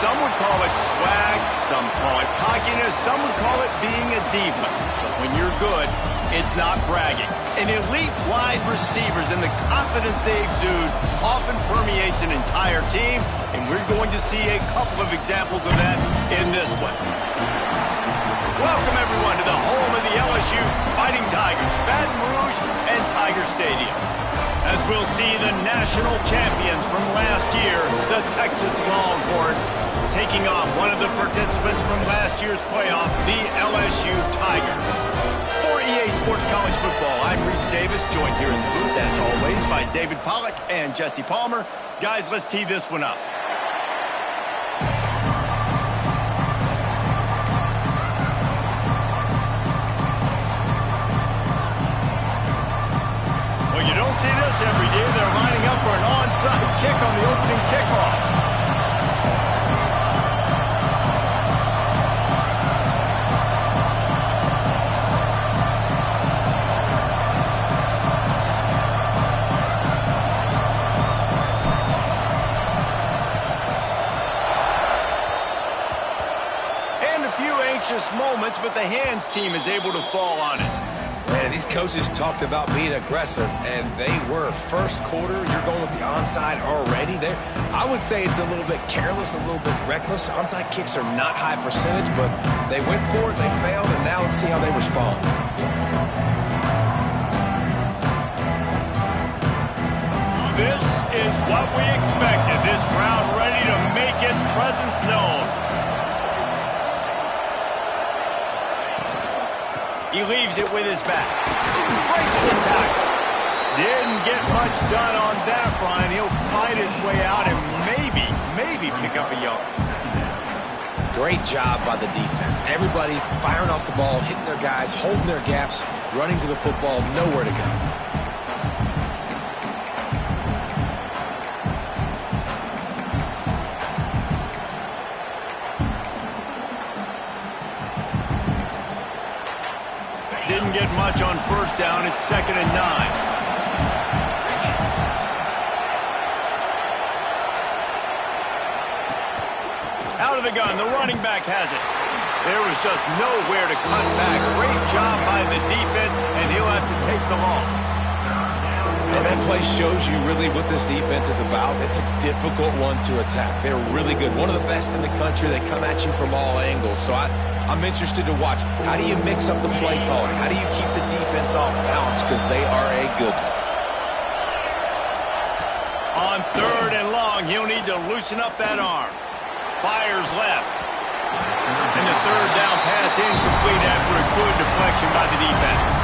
Some would call it swag, some call it cockiness, some would call it being a diva. But when you're good, it's not bragging. An elite wide receivers and the confidence they exude often permeates an entire team, and we're going to see a couple of examples of that in this one. Welcome, everyone, to the home of the LSU Fighting Tigers, Baton Rouge and Tiger Stadium. As we'll see the national champions from last year, the Texas Longhorns, taking on one of the participants from last year's playoff, the LSU Tigers. For EA Sports College Football, I'm Reese Davis, joined here in the booth, as always, by David Pollack and Jesse Palmer. Guys, let's tee this one up. Well, you don't see this every day. They're lining up for an onside kick on the opening kickoff. Moments, but the hands team is able to fall on it. Man, these coaches talked about being aggressive, and they were. First quarter, you're going with the onside already. There, I would say it's a little bit careless, a little bit reckless. Onside kicks are not high percentage, but they went for it, they failed, and now let's see how they respond. This is what we expected. This crowd ready to make its presence known. He leaves it with his back. Breaks the tackle. Didn't get much done on that run. He'll fight his way out and maybe pick up a yard. Great job by the defense. Everybody firing off the ball, hitting their guys, holding their gaps, running to the football, nowhere to go. Didn't get much on first down. It's 2nd and 9. Out of the gun, the running back has it. There was just nowhere to cut back. Great job by the defense, and he'll have to take the loss. And that play shows you really what this defense is about. It's a difficult one to attack. They're really good. One of the best in the country. They come at you from all angles. So I'm interested to watch. How do you mix up the play calling? How do you keep the defense off balance? Because they are a good one. On 3rd and long, he'll need to loosen up that arm. Fires left. And the 3rd down pass incomplete after a good deflection by the defense.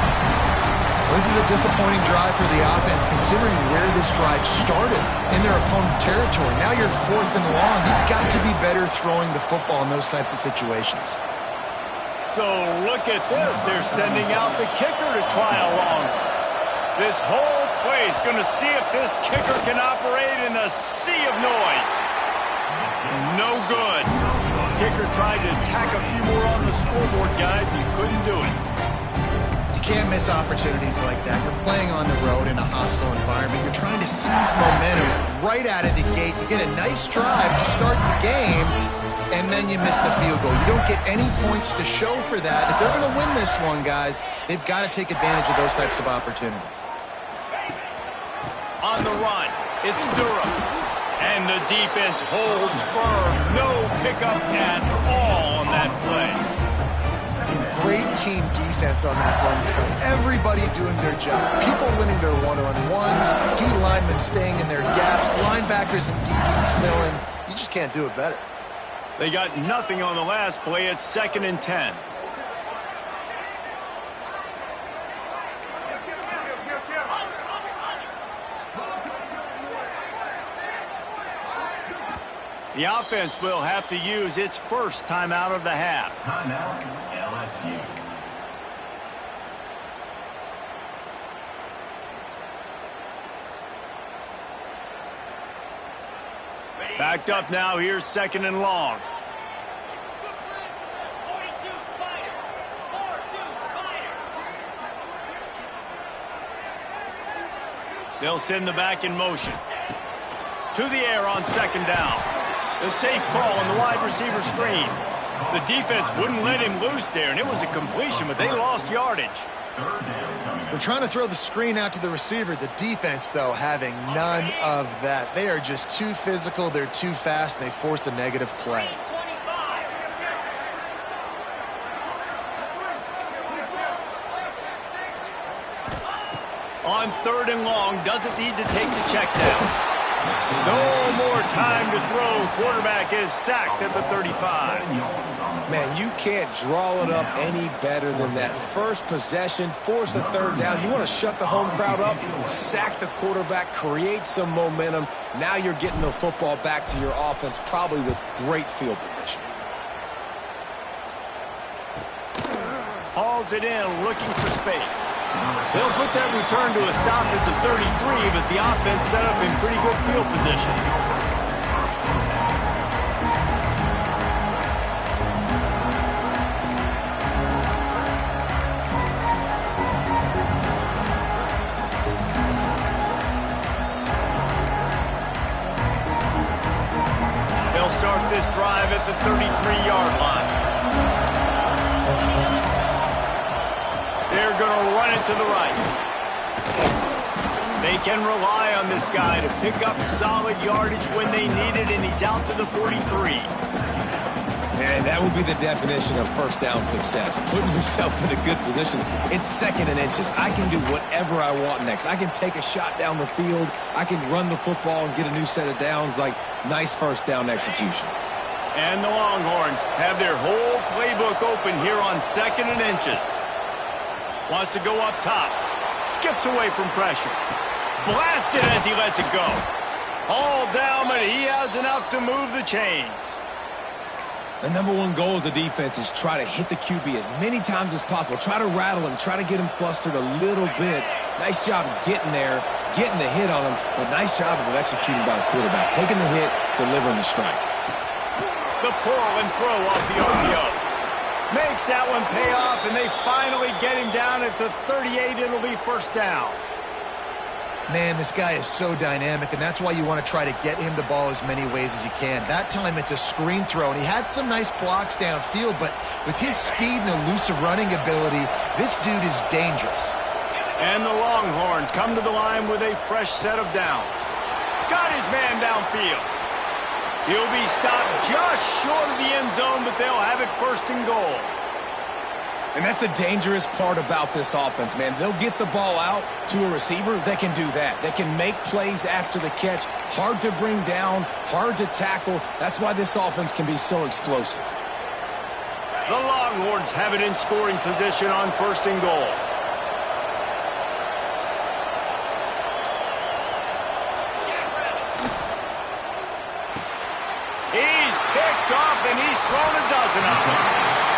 This is a disappointing drive for the offense, considering where this drive started in their opponent territory. Now you're 4th and long. You've got to be better throwing the football in those types of situations. So look at this. They're sending out the kicker to try a long. This whole place going to see if this kicker can operate in the sea of noise. No good. Kicker tried to tack a few more on the scoreboard, guys. He couldn't do it. You can't miss opportunities like that. You're playing on the road in a hostile environment. You're trying to seize momentum right out of the gate. You get a nice drive to start the game, and then you miss the field goal. You don't get any points to show for that. If they're going to win this one, guys, they've got to take advantage of those types of opportunities. On the run, it's Durham. And the defense holds firm. No pickup at all on that play. Great team defense on that run play. Everybody doing their job. People winning their one-on-ones. D linemen staying in their gaps. Linebackers and DBs filling. You just can't do it better. They got nothing on the last play. It's 2nd and 10. The offense will have to use its first timeout of the half. Timeout, LSU. Backed up now. Here's 2nd and long. They'll send the back in motion. To the air on 2nd down. The safe call on the wide receiver screen. The defense wouldn't let him loose there, and it was a completion, but they lost yardage. They're trying to throw the screen out to the receiver. The defense, though, having none of that. They are just too physical, they're too fast, and they force a negative play. On 3rd and long, doesn't need to take the check down. No more time to throw. Quarterback is sacked at the 35. Man, you can't draw it up any better than that. First possession, force a 3rd down. You want to shut the home crowd up, sack the quarterback, create some momentum. Now you're getting the football back to your offense, probably with great field position. Hauls it in, looking for space. They'll put that return to a stop at the 33, but the offense set up in pretty good field position. They'll start this drive at the 33-yard line. They're going to run it to the right. They can rely on this guy to pick up solid yardage when they need it, and he's out to the 43. And that would be the definition of first down success. Putting yourself in a good position. It's 2nd and inches. I can do whatever I want next. I can take a shot down the field. I can run the football and get a new set of downs. Like, nice first down execution. And the Longhorns have their whole playbook open here on 2nd and inches. Wants to go up top. Skips away from pressure. Blasted as he lets it go. All down, but he has enough to move the chains. The #1 goal as a defense is try to hit the QB as many times as possible. Try to rattle him. Try to get him flustered a little bit. Nice job getting there, getting the hit on him, but nice job of executing by the quarterback. Taking the hit, delivering the strike. The pull and throw off the RPO. Makes that one pay off, and they finally get him down at the 38. It'll be first down. Man, this guy is so dynamic, and that's why you want to try to get him the ball as many ways as you can. That time it's a screen throw, and he had some nice blocks downfield, but with his speed and elusive running ability, this dude is dangerous. And the Longhorns come to the line with a fresh set of downs. Got his man downfield. He'll be stopped just short of the end zone, but they'll have it 1st and goal. And that's the dangerous part about this offense, man. They'll get the ball out to a receiver. They can do that. They can make plays after the catch. Hard to bring down, hard to tackle. That's why this offense can be so explosive. The Longhorns have it in scoring position on 1st and goal. He's picked off, and he's thrown a dozen of them.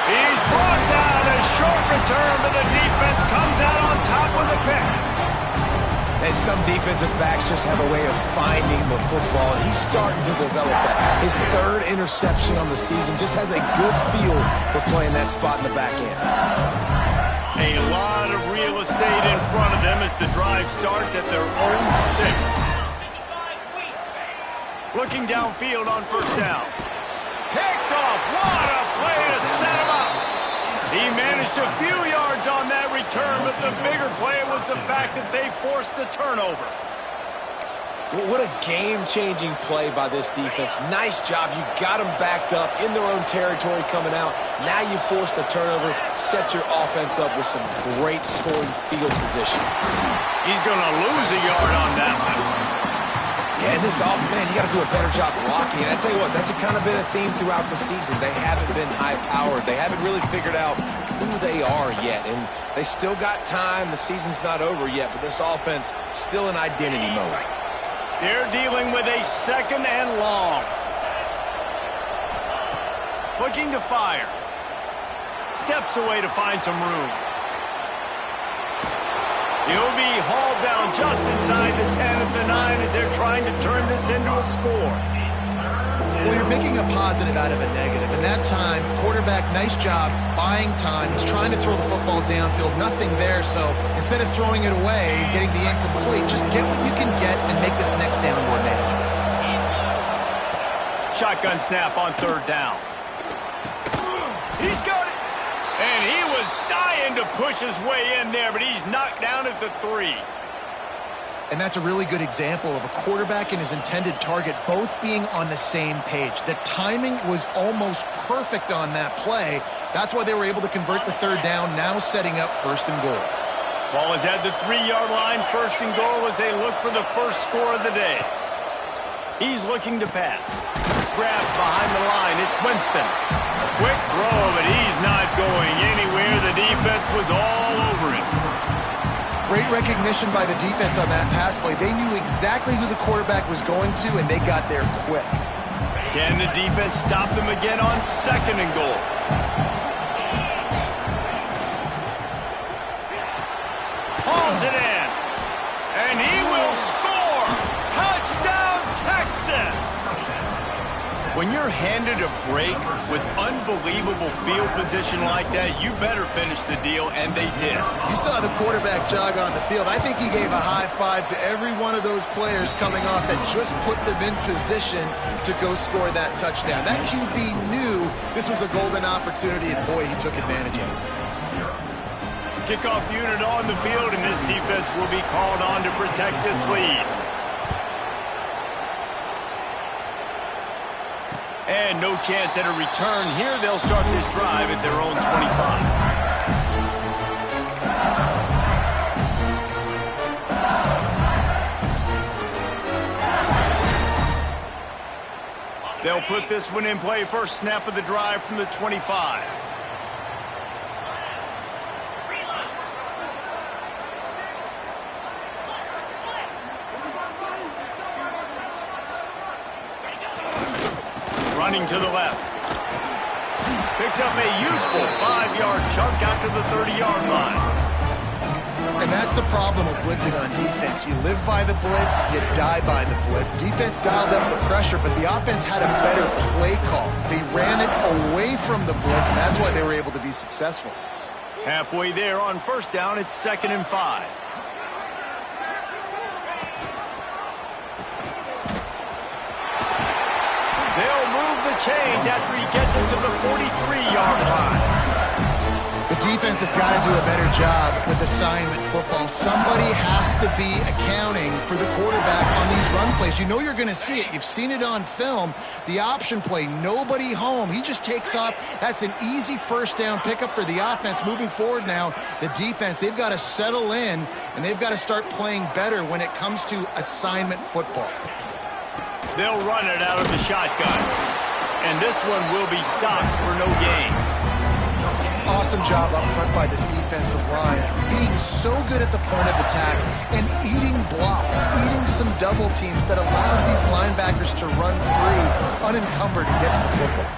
He's brought down a short return, but the defense comes out on top with a pick. And some defensive backs just have a way of finding the football, and he's starting to develop that. His 3rd interception on the season, just has a good feel for playing that spot in the back end. A lot of real estate in front of them as the drive starts at their own 6. Looking downfield on 1st down. Picked off. What a play to set him up. He managed a few yards on that return, but the bigger play was the fact that they forced the turnover. What a game-changing play by this defense. Nice job. You got them backed up in their own territory coming out. Now you force the turnover, set your offense up with some great scoring field position. He's going to lose a yard on that one. Yeah, and this offense, man, you got to do a better job blocking. And I tell you what, that's kind of been a theme throughout the season. They haven't been high-powered. They haven't really figured out who they are yet. And they still got time. The season's not over yet, but this offense still in identity mode. They're dealing with a 2nd and long. Looking to fire. Steps away to find some room. He'll be hauled down just inside the 10 at the 9 as they're trying to turn this into a score. Well, you're making a positive out of a negative. And that time, quarterback, nice job, buying time. He's trying to throw the football downfield, nothing there. So instead of throwing it away, getting the incomplete, just get what you can get and make this next down more manageable. Shotgun snap on third down. He's got it. And he was dying to push his way in there, but he's knocked down at the 3. And that's a really good example of a quarterback and his intended target both being on the same page. The timing was almost perfect on that play. That's why they were able to convert the third down, now setting up 1st and goal. Ball is at the 3-yard line. 1st and goal as they look for the first score of the day. He's looking to pass. Grabbed behind the line. It's Winston. A quick throw, but he's not going anywhere. The defense was all over him. Great recognition by the defense on that pass play. They knew exactly who the quarterback was going to, and they got there quick. Can the defense stop them again on 2nd and goal? Hauls it in. And he will score. Touchdown, Texas. When you're handed a break with unbelievable field position like that, you better finish the deal, and they did. You saw the quarterback jog on the field. I think he gave a high five to every one of those players coming off that just put them in position to go score that touchdown. That QB knew this was a golden opportunity, and boy, he took advantage of it. Kickoff unit on the field, and this defense will be called on to protect this lead. And no chance at a return here. They'll start this drive at their own 25. They'll put this one in play. First snap of the drive from the 25. Running to the left. Picks up a useful 5-yard chunk after the 30-yard line. And that's the problem with blitzing on defense. You live by the blitz, you die by the blitz. Defense dialed up the pressure, but the offense had a better play call. They ran it away from the blitz, and that's why they were able to be successful. Halfway there on 1st down, it's 2nd and 5. They'll move the chains after he gets it to the 43-yard line. The defense has got to do a better job with assignment football. Somebody has to be accounting for the quarterback on these run plays. You know you're going to see it. You've seen it on film. The option play, nobody home. He just takes off. That's an easy 1st down pickup for the offense. Moving forward now, the defense, they've got to settle in, and they've got to start playing better when it comes to assignment football. They'll run it out of the shotgun. And this one will be stopped for no gain. Awesome job up front by this defensive line. Being so good at the point of attack and eating blocks, eating some double teams that allows these linebackers to run free, unencumbered, and get to the football.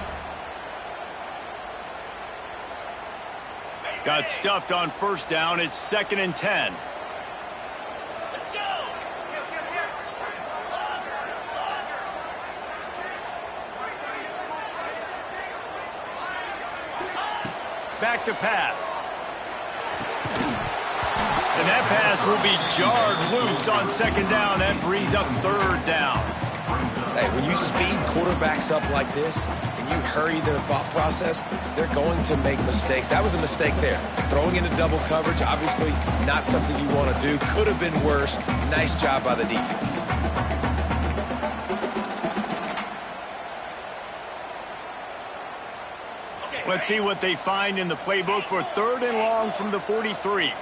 Got stuffed on 1st down. It's 2nd and 10. Back to pass. And that pass will be jarred loose on 2nd down. That brings up 3rd down. Hey, when you speed quarterbacks up like this and you hurry their thought process, they're going to make mistakes. That was a mistake there. Throwing into double coverage, obviously not something you want to do. Could have been worse. Nice job by the defense. Let's see what they find in the playbook for 3rd and long from the 43.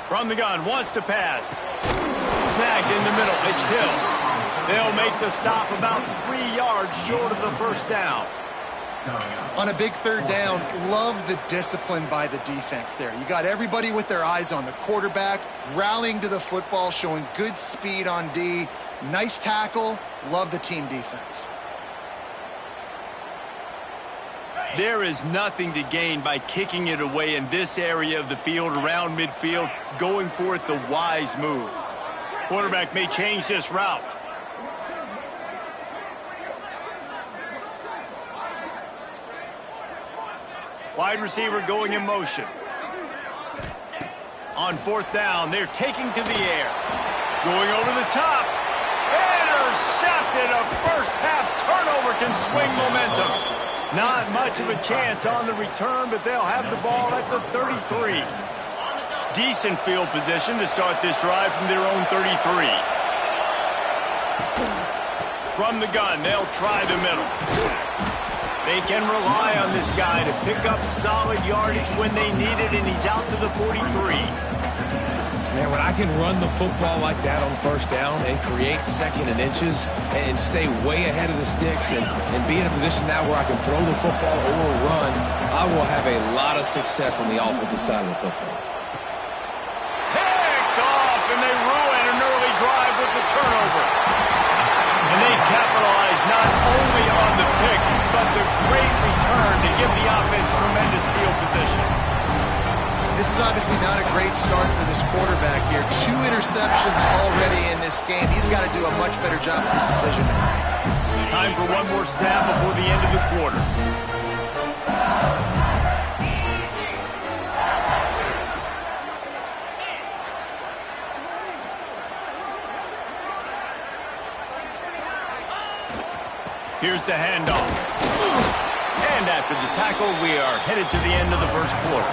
From the gun, wants to pass. Snagged in the middle, it's Hill. They'll make the stop about 3 yards short of the 1st down. On a big 3rd down, love the discipline by the defense there. You got everybody with their eyes on the quarterback, rallying to the football, showing good speed on D. Nice tackle. Love the team defense. There is nothing to gain by kicking it away in this area of the field around midfield, going for it the wise move. Quarterback may change this route. Wide receiver going in motion. On fourth down, they're taking to the air. Going over the top. Intercepted. A first-half turnover can swing momentum. Not much of a chance on the return, but they'll have the ball at the 33. Decent field position to start this drive from their own 33. From the gun, they'll try the middle. They can rely on this guy to pick up solid yardage when they need it, and he's out to the 43. Man, when I can run the football like that on first down and create second and inches and stay way ahead of the sticks and be in a position now where I can throw the football or run, I will have a lot of success on the offensive side of the football. Picked off, and they ruin an early drive with the turnover. And they capitalize not only on the pick, but the great return to give the offense tremendous field position. This is obviously not a great start for this quarterback here. 2 interceptions already in this game. He's got to do a much better job with his decision. Time for one more snap before the end of the quarter. Here's the handoff. And after the tackle, we are headed to the end of the first quarter.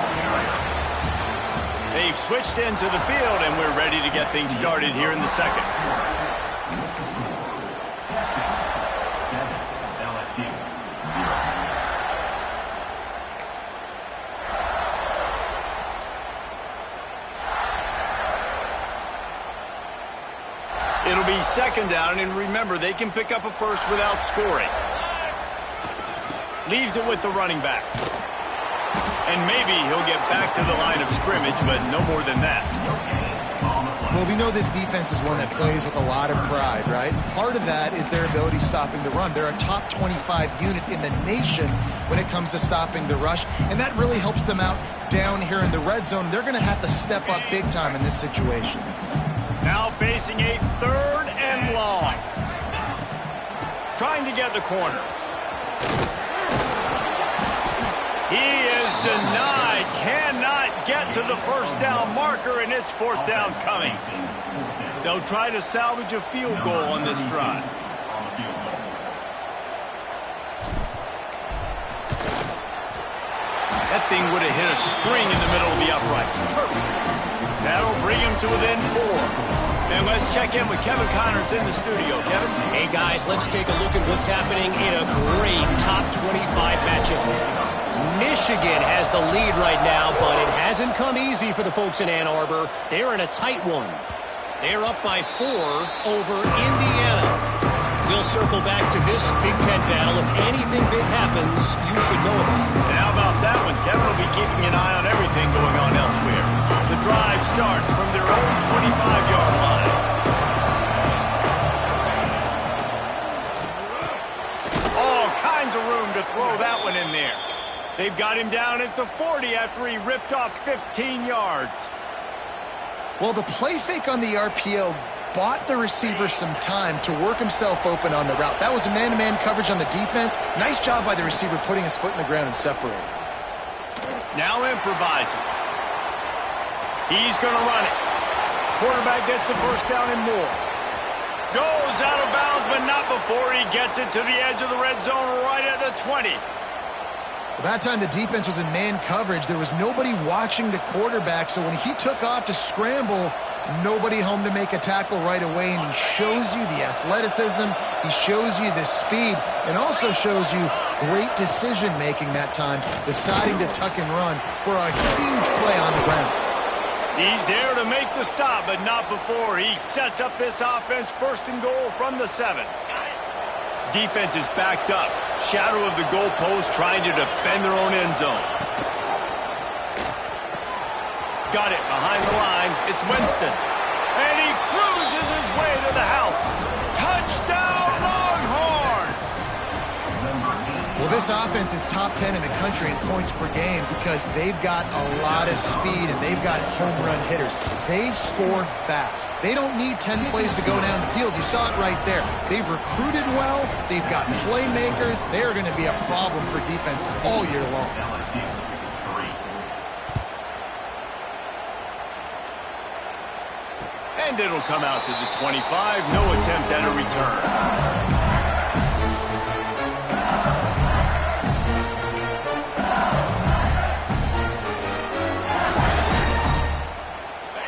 They've switched into the field, and we're ready to get things started here in the second. 7, LSU, 0. It'll be second down, and remember, they can pick up a first without scoring. Leaves it with the running back. And maybe he'll get back to the line of scrimmage, but no more than that. Well, we know this defense is one that plays with a lot of pride, right? And part of that is their ability stopping the run. They're a top 25 unit in the nation when it comes to stopping the rush, and that really helps them out down here in the red zone. They're going to have to step up big time in this situation. Now facing a 3rd and long. Trying to get the corner. He is denied. Cannot get to the first down marker, and it's 4th down coming. They'll try to salvage a field goal on this drive. That thing would have hit a string in the middle of the uprights. Perfect. That'll bring him to within 4. And let's check in with Kevin Connors in the studio. Kevin? Hey, guys, let's take a look at what's happening in a great top 25 matchup. Michigan has the lead right now, but it hasn't come easy for the folks in Ann Arbor. They're in a tight one. They're up by 4 over Indiana. We'll circle back to this Big Ten battle. If anything big happens, you should know about it. And how about that one? Kevin will be keeping an eye on everything going on elsewhere. The drive starts from their own 25-yard line. All kinds of room to throw that one in there. They've got him down at the 40 after he ripped off 15 yards. Well, the play fake on the RPO bought the receiver some time to work himself open on the route. That was a man-to-man coverage on the defense. Nice job by the receiver putting his foot in the ground and separating. Now improvising. He's going to run it. Quarterback gets the first down and more. Goes out of bounds, but not before he gets it to the edge of the red zone right at the 20. Well, that time the defense was in man coverage. There was nobody watching the quarterback, so when he took off to scramble, nobody home to make a tackle right away, and he shows you the athleticism, he shows you the speed, and also shows you great decision-making that time, deciding to tuck and run for a huge play on the ground. He's there to make the stop, but not before he sets up this offense 1st and goal from the 7. Defense is backed up. Shadow of the goalpost trying to defend their own end zone. Got it behind the line. It's Winston. And he cruises his way to the house. Touchdown, Longhorns! Well, this offense is top 10 in the country in points per game because they've got a lot of speed and they've got home run hitters. They score fast. They don't need 10 plays to go down the field. You saw it right there. They've recruited well. They've got playmakers. They are going to be a problem for defenses all year long. LSU, 3. And it'll come out to the 25. No attempt at a return.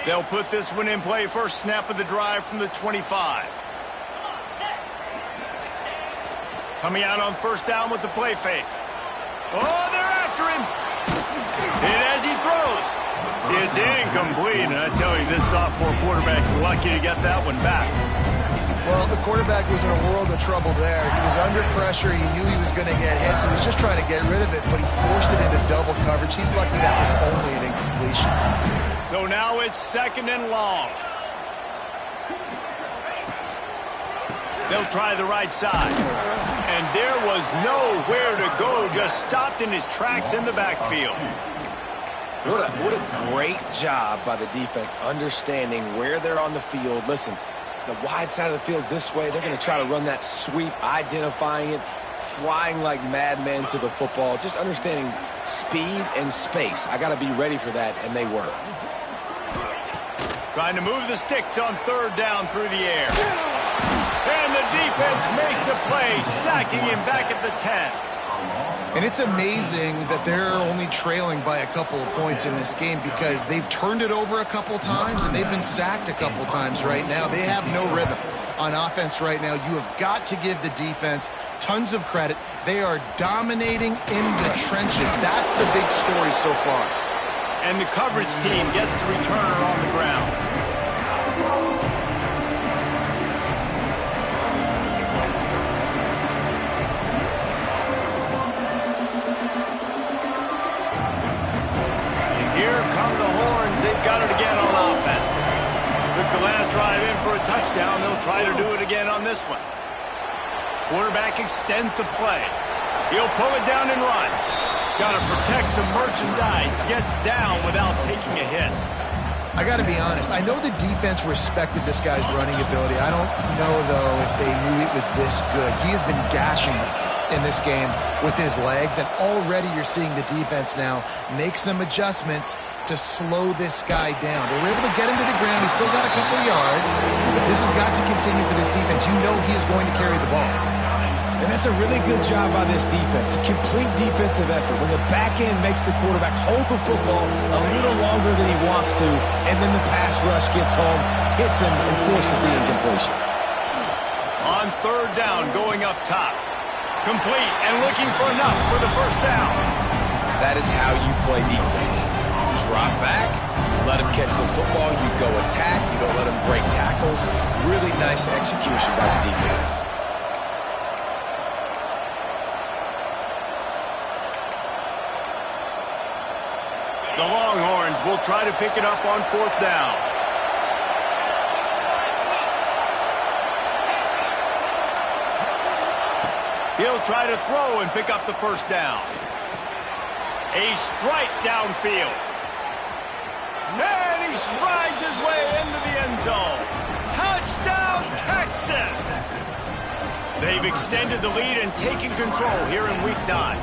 They'll put this one in play. First snap of the drive from the 25. Coming out on first down with the play fake. Oh, they're after him. And as he throws, it's incomplete. And I tell you, this sophomore quarterback's lucky to get that one back. Well, the quarterback was in a world of trouble there. He was under pressure. He knew he was going to get hit, so he was just trying to get rid of it, but he forced it into double coverage. He's lucky that was only an incompletion. So now it's 2nd and long. They'll try the right side. And there was nowhere to go, just stopped in his tracks in the backfield. What a great job by the defense understanding where they're on the field. Listen, the wide side of the field's this way. They're going to try to run that sweep, identifying it, flying like madmen to the football, just understanding speed and space. I got to be ready for that, and they were. Trying to move the sticks on 3rd down through the air. And the defense makes a play, sacking him back at the 10. And it's amazing that they're only trailing by a couple of points in this game because they've turned it over a couple times and they've been sacked a couple times right now. They have no rhythm on offense right now. You have got to give the defense tons of credit. They are dominating in the trenches. That's the big story so far. And the coverage team gets the returner on the ground. And here come the horns. They've got it again on offense. Took the last drive in for a touchdown. They'll try to do it again on this one. Quarterback extends the play. He'll pull it down and run. Got to protect the merchandise. Gets down without taking a hit. I got to be honest. I know the defense respected this guy's running ability. I don't know, though, if they knew it was this good. He has been gashing in this game with his legs, and already you're seeing the defense now make some adjustments to slow this guy down. They were able to get him to the ground. He's still got a couple yards, but this has got to continue for this defense. You know he is going to carry the ball. And that's a really good job by this defense. A complete defensive effort. When the back end makes the quarterback hold the football a little longer than he wants to, and then the pass rush gets home, hits him, and forces the incompletion. On 3rd down, going up top. Complete and looking for enough for the first down. That is how you play defense. Drop back, let him catch the football, you go attack, you don't let him break tackles. Really nice execution by the defense. The Longhorns will try to pick it up on 4th down. He'll try to throw and pick up the first down. A strike downfield. And he strides his way into the end zone. Touchdown, Texas! They've extended the lead and taken control here in Week 9.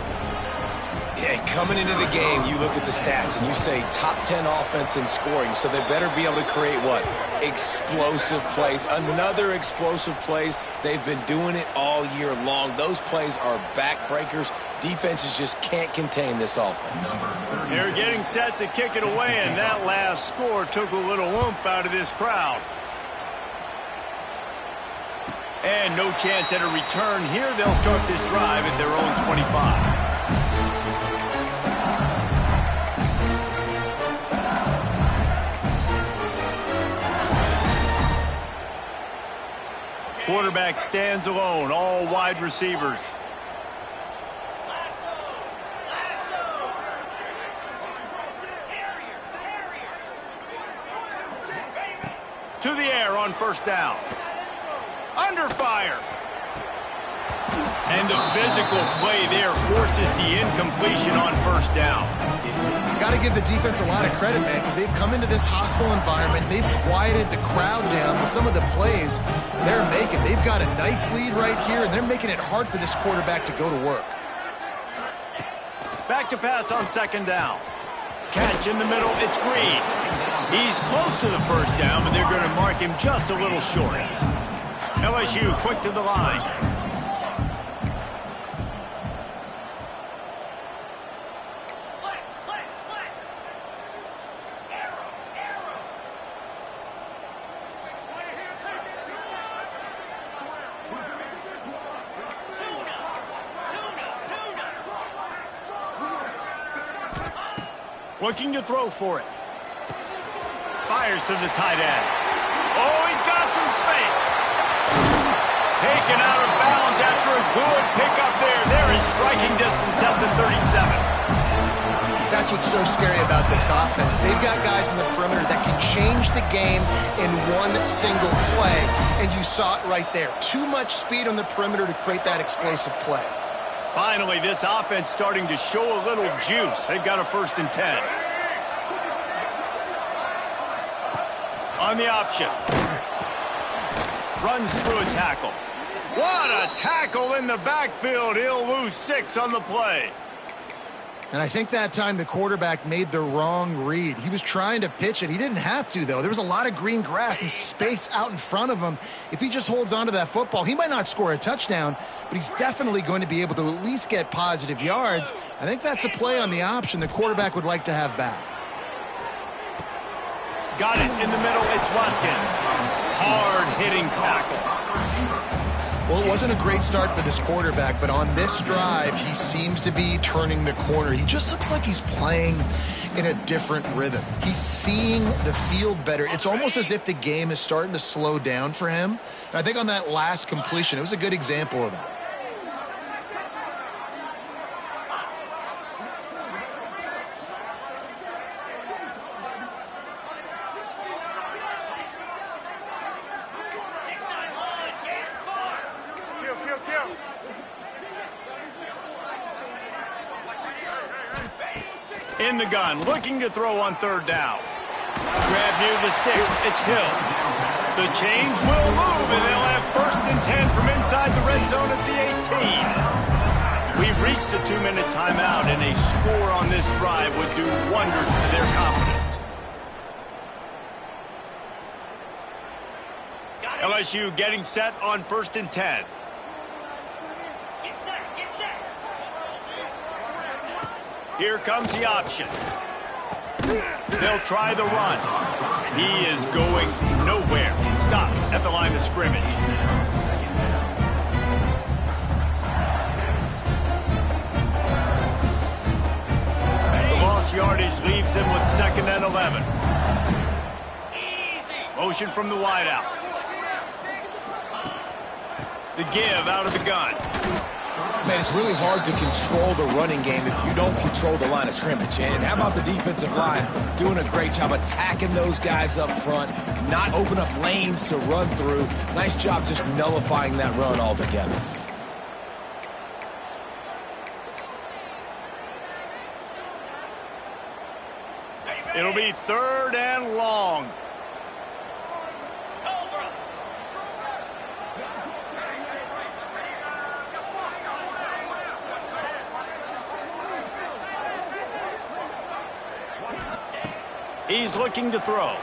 Yeah, coming into the game, you look at the stats and you say top 10 offense in scoring, so they better be able to create what? Explosive plays. Another explosive plays. They've been doing it all year long. Those plays are backbreakers. Defenses just can't contain this offense. They're getting set to kick it away, and that last score took a little oomph out of this crowd. And no chance at a return here. They'll start this drive at their own 25. Quarterback stands alone, all wide receivers. To the air on first down. Under fire. And the physical play there forces the incompletion on first down. Got to give the defense a lot of credit, man, because they've come into this hostile environment. They've quieted the crowd down with some of the plays they're making. They've got a nice lead right here, and they're making it hard for this quarterback to go to work. Back to pass on second down. Catch in the middle, it's Green. He's close to the first down, but they're going to mark him just a little short. LSU quick to the line. Looking to throw for it. Fires to the tight end. Oh, he's got some space. Taken out of bounds after a good pickup there. They're in striking distance at the 37. That's what's so scary about this offense. They've got guys in the perimeter that can change the game in one single play, and you saw it right there. Too much speed on the perimeter to create that explosive play. Finally, this offense starting to show a little juice. They've got a 1st and 10. On the option. Runs through a tackle. What a tackle in the backfield. He'll lose 6 on the play. And I think that time the quarterback made the wrong read. He was trying to pitch it. He didn't have to, though. There was a lot of green grass and space out in front of him. If he just holds on to that football, he might not score a touchdown, but he's definitely going to be able to at least get positive yards. I think that's a play on the option the quarterback would like to have back. Got it in the middle. It's Watkins. Hard-hitting tackle. Well, it wasn't a great start for this quarterback, but on this drive, he seems to be turning the corner. He just looks like he's playing in a different rhythm. He's seeing the field better. It's almost as if the game is starting to slow down for him. And I think on that last completion, it was a good example of that. In the gun, looking to throw on 3rd down. Grab near the sticks, it's Hill. The change will move, and they'll have 1st and 10 from inside the red zone at the 18. We've reached the 2-minute timeout, and a score on this drive would do wonders for their confidence. LSU getting set on 1st and 10. Here comes the option. They'll try the run. He is going nowhere. Stop at the line of scrimmage. The lost yardage leaves him with 2nd and 11. Motion from the wideout. The give out of the gun. Man, it's really hard to control the running game if you don't control the line of scrimmage. And how about the defensive line doing a great job attacking those guys up front, not open up lanes to run through. Nice job just nullifying that run altogether. It'll be 3rd and long. He's looking to throw.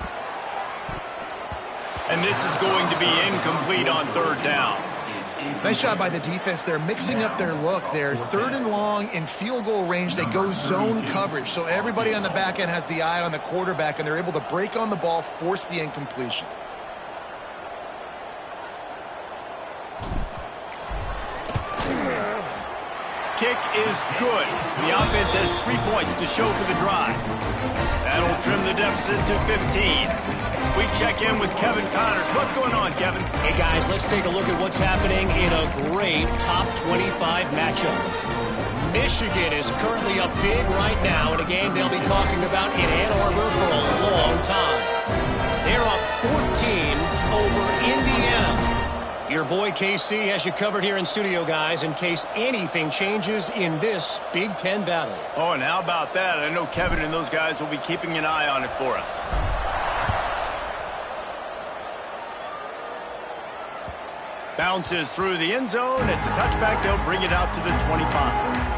And this is going to be incomplete on 3rd down. Nice job by the defense. They're mixing up their look. They're 3rd and long in field goal range. They go zone coverage. So everybody on the back end has the eye on the quarterback, and they're able to break on the ball, force the incompletion. Kick is good. The offense has 3 points to show for the drive. That'll trim the deficit to 15. We check in with Kevin Connors. What's going on, Kevin? Hey, guys, let's take a look at what's happening in a great top 25 matchup. Michigan is currently up big right now in a game they'll be talking about in Ann Arbor for a long time. They're up 14 over Indiana. Your boy KC has you covered here in studio, guys, in case anything changes in this Big Ten battle. Oh, and how about that? I know Kevin and those guys will be keeping an eye on it for us. Bounces through the end zone. It's a touchback. They'll bring it out to the 25.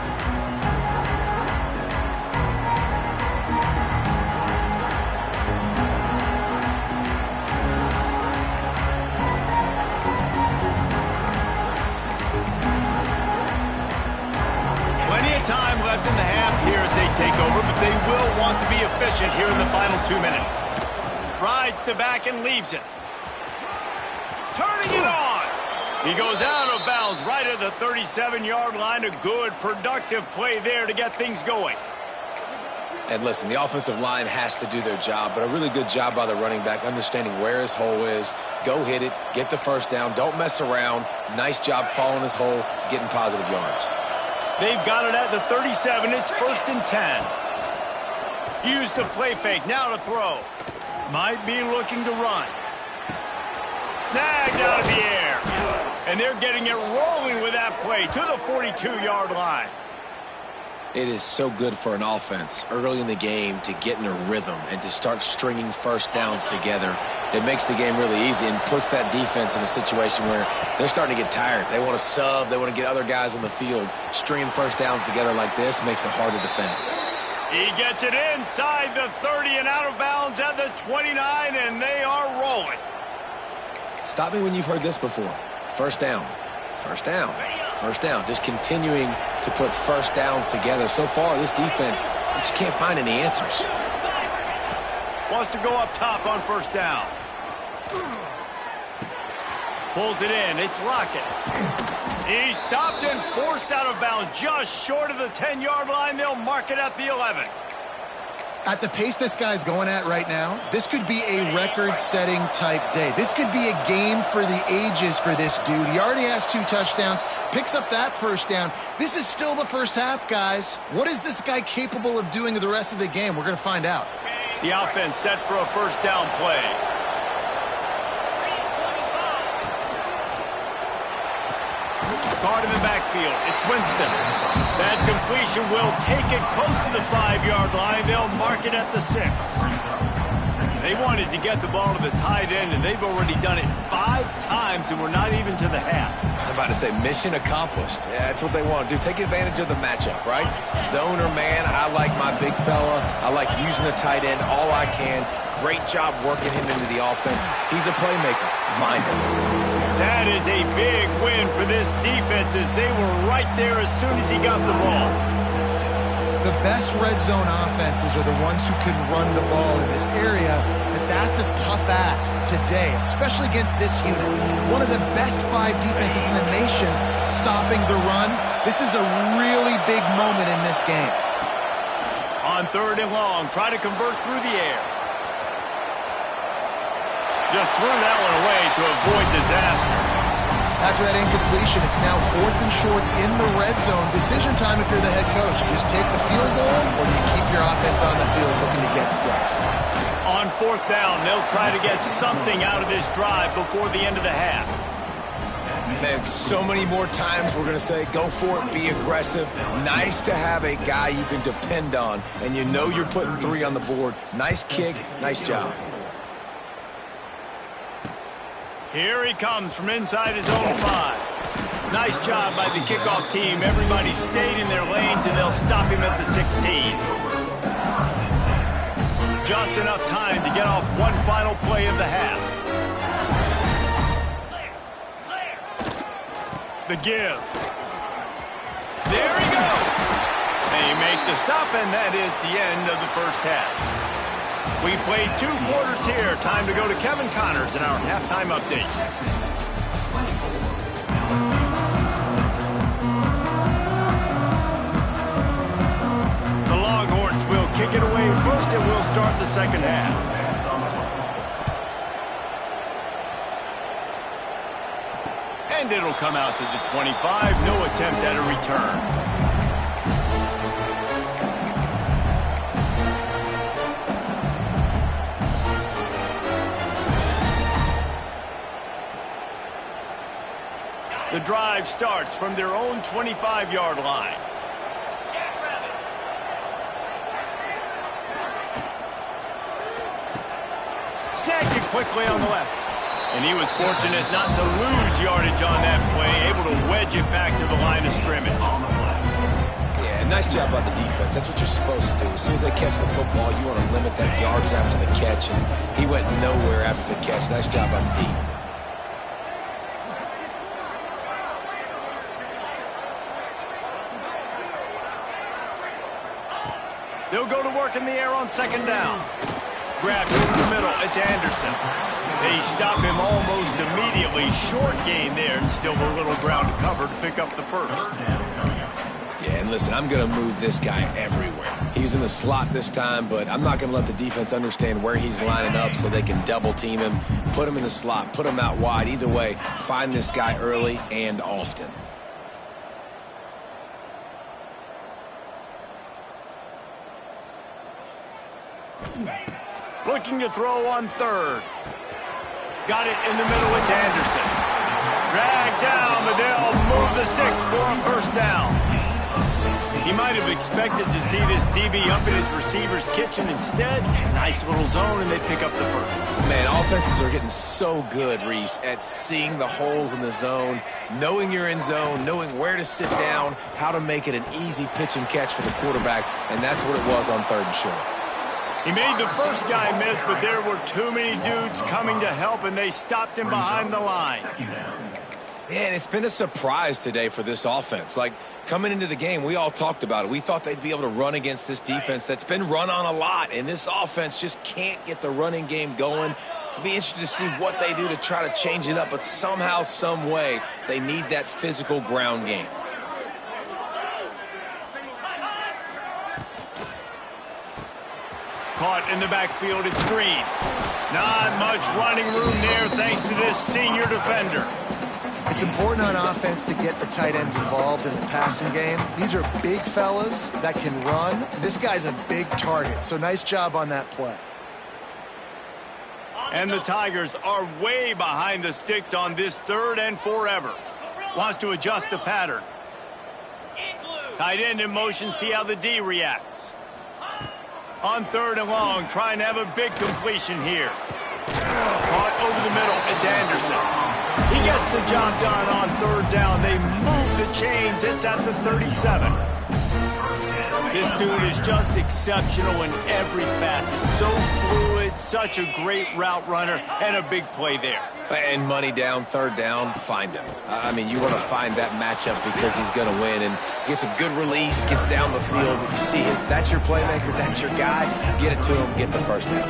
time left in the half here as they take over, but they will want to be efficient here in the final 2 minutes. Rides to back and leaves it. Turning it on. He goes out of bounds right at the 37-yard line. A good, productive play there to get things going. And listen, the offensive line has to do their job, but a really good job by the running back understanding where his hole is. Go hit it, get the first down, don't mess around. Nice job following his hole, getting positive yards. They've got it at the 37. It's 1st and 10. Use the play fake. Now to throw. Might be looking to run. Snagged out of the air. And they're getting it rolling with that play to the 42-yard line. It is so good for an offense early in the game to get in a rhythm and to start stringing first downs together. It makes the game really easy and puts that defense in a situation where they're starting to get tired. They want to sub. They want to get other guys on the field. Stringing first downs together like this makes it hard to defend. He gets it inside the 30 and out of bounds at the 29, and they are rolling. Stop me when you've heard this before. First down. First down. First down. Just continuing to put first downs together. So far, this defense just can't find any answers. Wants to go up top on first down. Pulls it in. It's Lockett. He's stopped and forced out of bounds just short of the 10-yard line. They'll mark it at the 11. At the pace this guy's going at right now, this could be a record-setting type day. This could be a game for the ages for this dude. He already has 2 touchdowns, picks up that first down. This is still the first half, guys. What is this guy capable of doing the rest of the game? We're going to find out. The offense set for a first down play. Guard in the backfield. It's Winston. That completion will take it close to the 5-yard line. They'll mark it at the 6. They wanted to get the ball to the tight end, and they've already done it 5 times, and we're not even to the half. I'm about to say mission accomplished. Yeah, that's what they want to do. Take advantage of the matchup, right? Zone or man, I like my big fella. I like using the tight end all I can. Great job working him into the offense. He's a playmaker. Find him. That is a big win for this defense as they were right there as soon as he got the ball. The best red zone offenses are the ones who can run the ball in this area, but that's a tough ask today, especially against this unit. One of the best 5 defenses in the nation stopping the run. This is a really big moment in this game. On 3rd and long, try to convert through the air. Just threw that one away to avoid disaster. After that incompletion, it's now 4th and short in the red zone. Decision time if you're the head coach. You just take the field goal, or do you keep your offense on the field looking to get 6? On 4th down, they'll try to get something out of this drive before the end of the half. Man, so many more times we're going to say, go for it, be aggressive. Nice to have a guy you can depend on, and you know you're putting 3 on the board. Nice kick, nice job. Here he comes from inside his own 5. Nice job by the kickoff team. Everybody stayed in their lanes, and they'll stop him at the 16. Just enough time to get off one final play of the half. The give. There he goes. They make the stop, and that is the end of the first half. We played 2 quarters here. Time to go to Kevin Connors in our halftime update. The Longhorns will kick it away first, and we'll start the second half. And it'll come out to the 25. No attempt at a return. The drive starts from their own 25-yard line. Snags it quickly on the left. And he was fortunate not to lose yardage on that play, able to wedge it back to the line of scrimmage. Yeah, nice job by the defense. That's what you're supposed to do. As soon as they catch the football, you want to limit that yards after the catch. And he went nowhere after the catch. Nice job by the D. They'll go to work in the air on second down. Grabbed over the middle. It's Anderson. They stop him almost immediately. Short gain there, and still a little ground to cover to pick up the first. Yeah, and listen, I'm going to move this guy everywhere. He's in the slot this time, but I'm not going to let the defense understand where he's lining up so they can double team him, put him in the slot, put him out wide. Either way, find this guy early and often. Looking to throw on third. Got it in the middle. It's Anderson. Drag down, but they'll move the sticks for a first down. He might have expected to see this DB up in his receiver's kitchen. Instead, nice little zone, and they pick up the first. Man, offenses are getting so good, Reese, at seeing the holes in the zone, knowing you're in zone, knowing where to sit down, how to make it an easy pitch and catch for the quarterback, and that's what it was on third and short. He made the first guy miss, but there were too many dudes coming to help, and they stopped him behind the line. Man, it's been a surprise today for this offense. Like, coming into the game, we all talked about it. We thought they'd be able to run against this defense that's been run on a lot, and this offense just can't get the running game going. It'll be interesting to see what they do to try to change it up, but somehow, some way, they need that physical ground game. Caught in the backfield, it's Green. Not much running room there thanks to this senior defender. It's important on offense to get the tight ends involved in the passing game. These are big fellas that can run. This guy's a big target, so nice job on that play. And the Tigers are way behind the sticks on this third and forever. Wants to adjust the pattern. Tight end in motion, see how the D reacts. On third and long, trying to have a big completion here. Caught over the middle, it's Anderson. He gets the job done on third down. They move the chains. It's at the 37. This dude is just exceptional in every facet. So fluid, such a great route runner, and a big play there. And money down, third down, find him. I mean, you want to find that matchup because he's going to win and gets a good release, gets down the field. You see that's your playmaker, that's your guy. Get it to him, get the first down.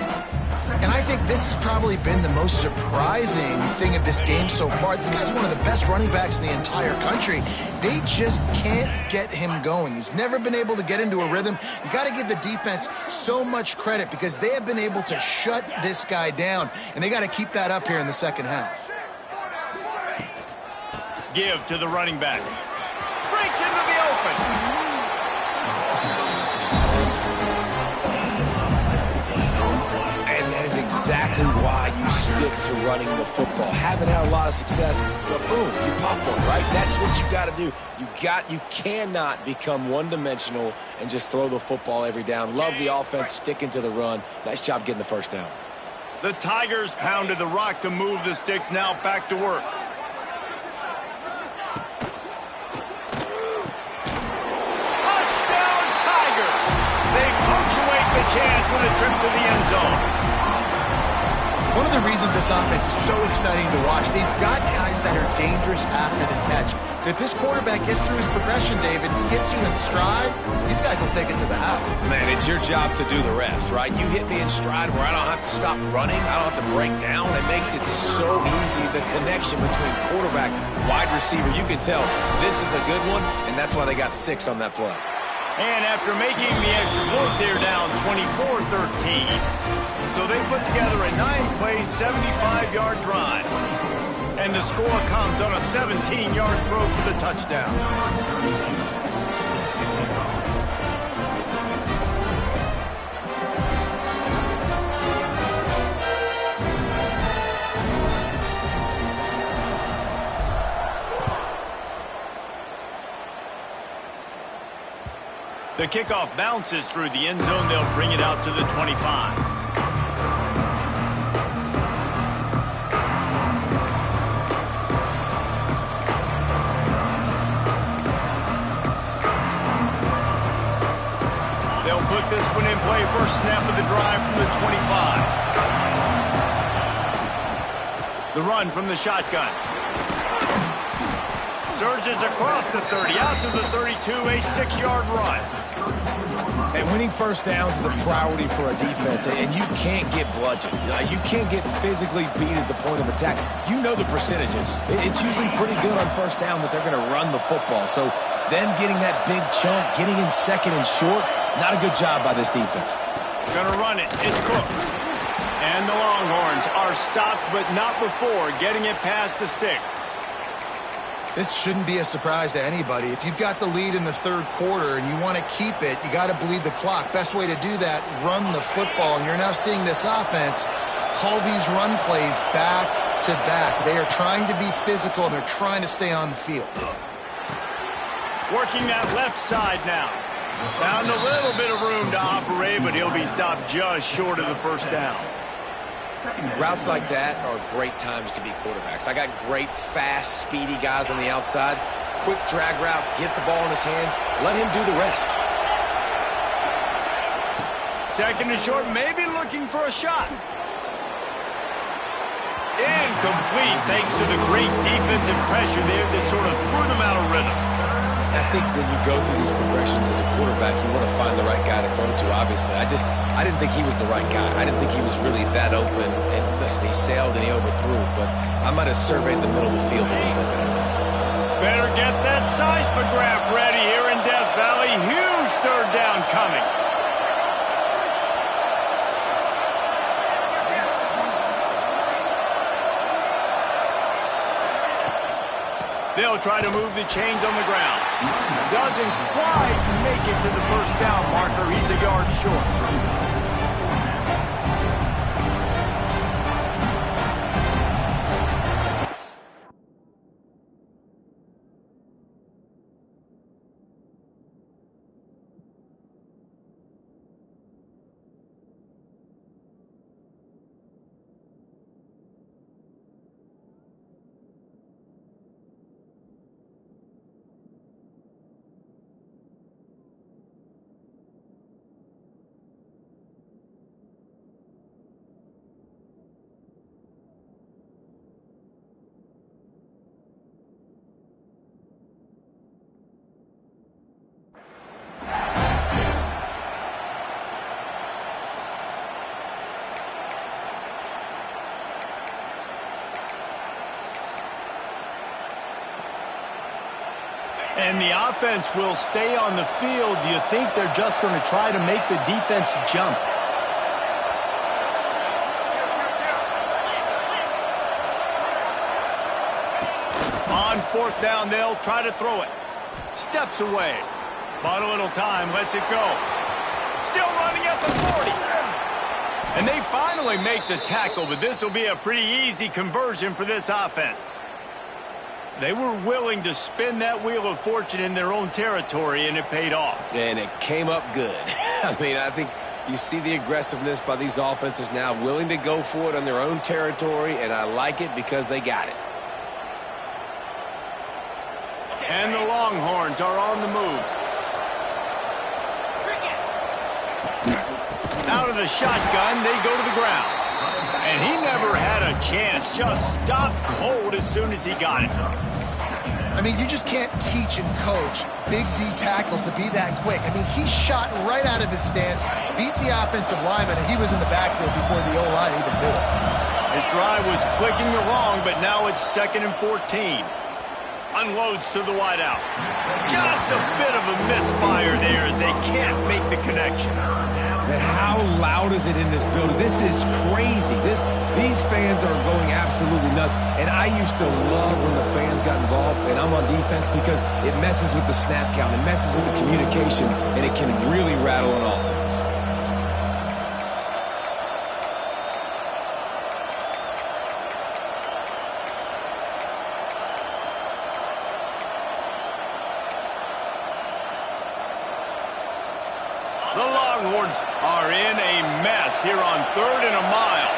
And I think this has probably been the most surprising thing of this game so far. This guy's one of the best running backs in the entire country. They just can't get him going. He's never been able to get into a rhythm. You got to give the defense so much credit because they have been able to shut this guy down, and they got to keep that up here in the second half. Give to the running back. Breaks into the open. Exactly why you stick to running the football. Haven't had a lot of success, but boom, you pop one, right? That's what you got to do. You cannot become one-dimensional and just throw the football every down. Love the offense, sticking to the run. Nice job getting the first down. The Tigers pounded the rock to move the sticks. Now back to work. Touchdown, Tigers! They punctuate the chance with a trip to the end zone. One of the reasons this offense is so exciting to watch, they've got guys that are dangerous after the catch. And if this quarterback gets through his progression, David, hits you in stride, these guys will take it to the house. Man, it's your job to do the rest, right? You hit me in stride where I don't have to stop running. I don't have to break down. It makes it so easy. The connection between quarterback, wide receiver, you can tell this is a good one, and that's why they got 6 on that play. And after making the extra point, they're down 24-13. So they put together a 9-play, 75-yard drive. And the score comes on a 17-yard throw for the touchdown. The kickoff bounces through the end zone. They'll bring it out to the 25. They'll put this one in play. First snap of the drive from the 25. The run from the shotgun. Surges across the 30, out to the 32, a 6-yard run. And winning first downs is a priority for a defense, and you can't get bludgeoned. You can't get physically beat at the point of attack. You know the percentages. It's usually pretty good on first down that they're going to run the football. So them getting that big chunk, getting in second and short, not a good job by this defense. Gonna run it. It's Cook. And the Longhorns are stopped, but not before getting it past the sticks. This shouldn't be a surprise to anybody. If you've got the lead in the third quarter and you want to keep it, you got to bleed the clock. Best way to do that, run the football. And you're now seeing this offense call these run plays back to back. They are trying to be physical, and they're trying to stay on the field. Working that left side now. Found a little bit of room to operate, but he'll be stopped just short of the first down. Routes like that are great times to be quarterbacks. I got great, fast, speedy guys on the outside. Quick drag route, get the ball in his hands, let him do the rest. Second and short, maybe looking for a shot. Incomplete, thanks to the great defensive pressure there that sort of threw them out of rhythm. I think when you go through these progressions as a quarterback, you want to find the right guy to throw to, obviously. I didn't think he was the right guy. I didn't think he was really that open. And listen, he sailed and he overthrew, but I might have surveyed the middle of the field a little bit better. Better get that seismograph ready here in Death Valley. Huge third down coming. They'll try to move the chains on the ground. Doesn't quite make it to the first down marker. He's a yard short. And the offense will stay on the field. Do you think they're just going to try to make the defense jump? On fourth down, they'll try to throw it. Steps away. Bought a little time, lets it go. Still running at the 40. And they finally make the tackle, but this will be a pretty easy conversion for this offense. They were willing to spin that wheel of fortune in their own territory, and it paid off. And it came up good. I mean, I think you see the aggressiveness by these offenses now, willing to go for it on their own territory, and I like it because they got it. And the Longhorns are on the move. Out of the shotgun, they go to the ground. And he never had a chance, just stopped cold as soon as he got it. I mean, you just can't teach and coach big D tackles to be that quick. I mean, he shot right out of his stance, beat the offensive lineman, and he was in the backfield before the O-line even knew it. His drive was clicking along, but now it's 2nd and 14. Unloads to the wideout. Just a bit of a misfire there as they can't make the connection. Man, how loud is it in this building? This is crazy. These fans are going absolutely nuts. And I used to love when the fans got involved, and I'm on defense, because it messes with the snap count, it messes with the communication, and it can really rattle an offense. The Longhorns are in a mess here on 3rd and a mile.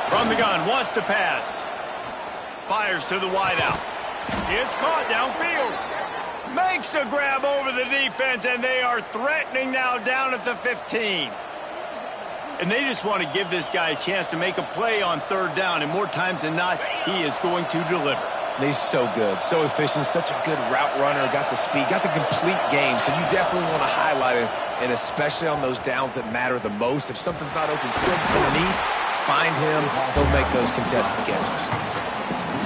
From the gun, wants to pass. Fires to the wideout. It's caught downfield. Makes a grab over the defense, and they are threatening now down at the 15. And they just want to give this guy a chance to make a play on 3rd down, and more times than not, he is going to deliver. And he's so good, so efficient, such a good route runner, got the speed, got the complete game. So you definitely want to highlight him, and especially on those downs that matter the most. If something's not open quick underneath, find him. He'll make those contested catches.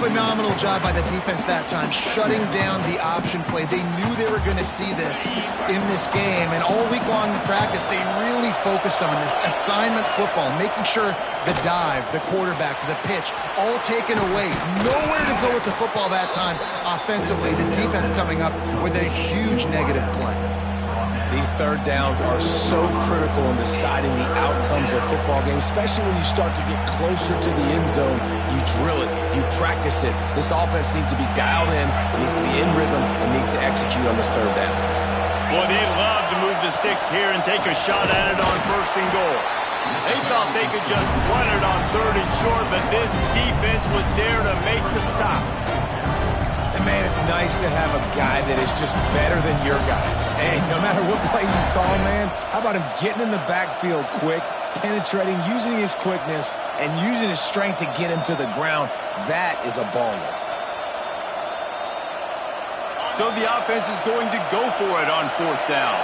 Phenomenal job by the defense that time, shutting down the option play. They knew they were going to see this in this game, and all week long in practice, they really focused on this assignment football, making sure the dive, the quarterback, the pitch, all taken away. Nowhere to go with the football that time offensively. The defense coming up with a huge negative play. These third downs are so critical in deciding the outcomes of football games, especially when you start to get closer to the end zone. You drill it, you practice it. This offense needs to be dialed in, needs to be in rhythm, and needs to execute on this third down. Well, they'd love to move the sticks here and take a shot at it on 1st and goal. They thought they could just run it on 3rd and short, but this defense was there to make the stop. And, man, it's nice to have a guy that is just better than your guys. And no matter what play you call, man, how about him getting in the backfield quick, penetrating, using his quickness, and using his strength to get him to the ground? That is a baller. So the offense is going to go for it on 4th down.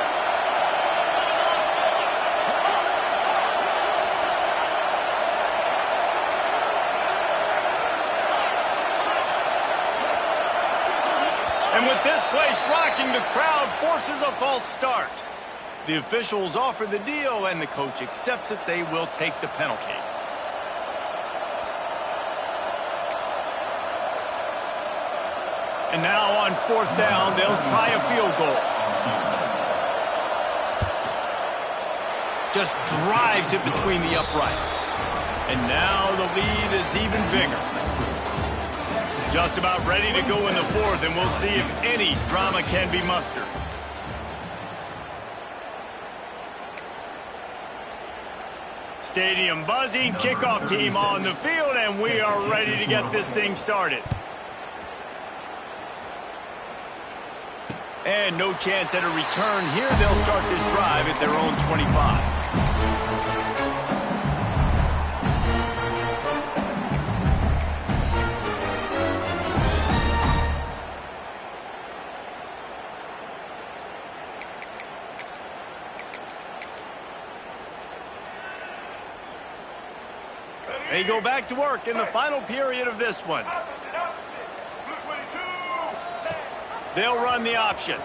And with this place rocking, the crowd forces a false start. The officials offer the deal, and the coach accepts it. They will take the penalty. And now on 4th down, they'll try a field goal. Just drives it between the uprights. And now the lead is even bigger. Just about ready to go in the 4th, and we'll see if any drama can be mustered. Stadium buzzing, kickoff team on the field, and we are ready to get this thing started. And no chance at a return here. They'll start this drive at their own 25. They go back to work in the final period of this one. They'll run the option.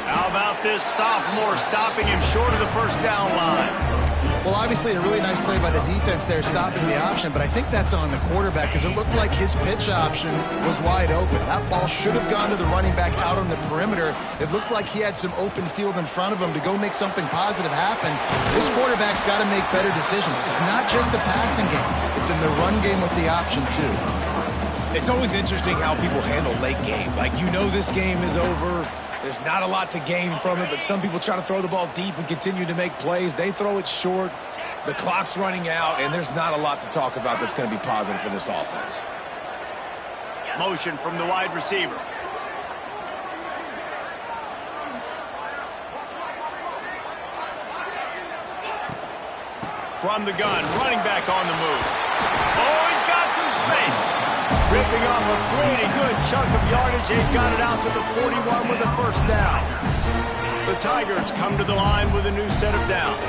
How about this sophomore stopping him short of the 1st down line? Well, obviously a really nice play by the defense there, stopping the option, but I think that's on the quarterback because it looked like his pitch option was wide open. That ball should have gone to the running back out on the perimeter. It looked like he had some open field in front of him to go make something positive happen. This quarterback's got to make better decisions. It's not just the passing game. It's in the run game with the option, too. It's always interesting how people handle late game. Like, you know this game is over. There's not a lot to gain from it, but some people try to throw the ball deep and continue to make plays. They throw it short. The clock's running out, and there's not a lot to talk about that's going to be positive for this offense. Motion from the wide receiver. From the gun, running back on the move. Oh, he's got some space. Ripping off a pretty good chunk of yardage. They've got it out to the 41 with a 1st down. The Tigers come to the line with a new set of downs.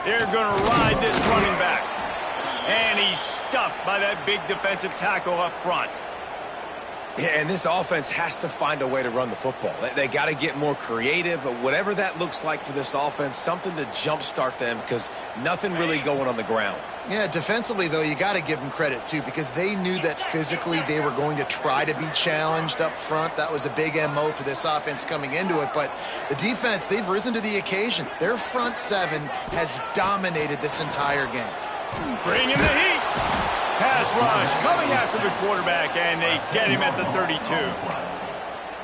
They're going to ride this running back. And he's stuffed by that big defensive tackle up front. Yeah, and this offense has to find a way to run the football. They got to get more creative, but whatever that looks like for this offense, something to jumpstart them because nothing really going on the ground. Yeah, defensively, though, you got to give them credit, too, because they knew that physically they were going to try to be challenged up front. That was a big MO for this offense coming into it. But the defense, they've risen to the occasion. Their front 7 has dominated this entire game. Bringing the heat. Pass rush coming after the quarterback, and they get him at the 32.